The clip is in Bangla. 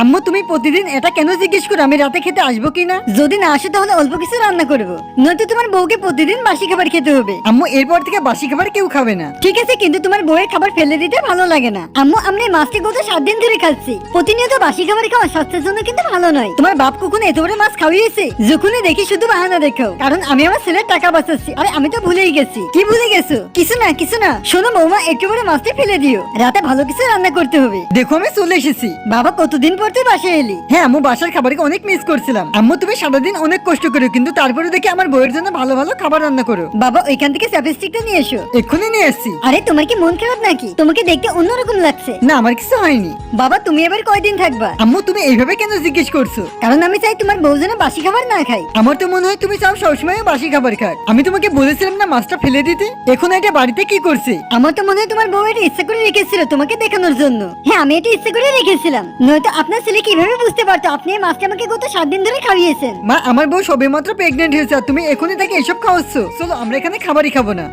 আম্মু তুমি প্রতিদিন এটা কেন জিজ্ঞেস করো আমি রাতে খেতে আসবো কিনা? যদি না আসো তাহলে অল্প কিছু রান্না করবো, নয়তো তোমার বউকে প্রতিদিন বাসি খাবার খেতে হবে। আম্মু এরপর থেকে বাসি খাবার কেউ খাবে না। ঠিক আছে, কিন্তু তোমার বউয়ের খাবার ফেলে দিতে ভালো লাগে না। আম্মু আমি এই মাছটি গত 7 দিন ধরে খাচ্ছি। প্রতিনিয়ত বাসি খাবার খাওয়া স্বাস্থ্যের জন্য কিন্তু ভালো নয়। তোমার বাপ কখনো এত বড় মাছ খাওয়িয়েছে? যখনই দেখি শুধু বাহানা দেখাও, কারণ আমি আমার ছেলের টাকা বাঁচাচ্ছি। আরে আমি তো ভুলেই গেছি। কি ভুলে গেছো? কিছু না কিছু না। শোনো বৌমা, একটু করে মাছটি ফেলে দিও, রাতে ভালো কিছু রান্না করতে হবে। দেখো আমি চলে এসেছি। বাবা কতদিন পর তুই বাসায় এলি? হ্যাঁ আম্মু, বাসার খাবারকে অনেক মিস করছিলাম। আম্মু তুমি সারাদিন অনেক কষ্ট করো, কিন্তু তারপরে দেখি আমার বউয়ের জন্য ভালো ভালো খাবার রান্না করো। বাবা ওইখান থেকে চ্যাপস্টিকটা নিয়ে এসো। এক্ষুনি নিয়ে এসছি। আরে তোমার কি মন খারাপ নাকি? তোমাকে দেখতে অন্যরকম লাগছে। না আমার কিছু হয়নি। বাবা তুমি এবার কয়দিন থাকবা? আম্মু তুমি এইভাবে কেন জিজ্ঞেস করছো? কারণ আমি চাই তোমার বউ যেন বাসি খাবার না খায়। আমার তো মনে হয় তুমি চাও সবসময় বাসি খাবার খাক। আমি তোমাকে বলেছিলাম না মাছটা ফেলে দিতে? এখন এটা বাড়িতে কি করছে? আমার তো মনে হয় তোমার বউ এটা ইচ্ছা করে রেখেছিল তোমাকে দেখানোর জন্য। হ্যাঁ আমি এটা ইচ্ছা করে রেখেছিলাম, নয়তো আপনার ছেলে কিভাবে বুঝতে পারতো আপনি এই মাছটা আমাকে গত 7 দিন ধরে খাইয়েছেন? মা আমার বউ সবেমাত্র প্রেগনেন্ট হয়েছে আর তুমি এখনই তাকে এসব খাওয়াচ্ছ। চলো আমরা এখানে খাবারই খাবো না।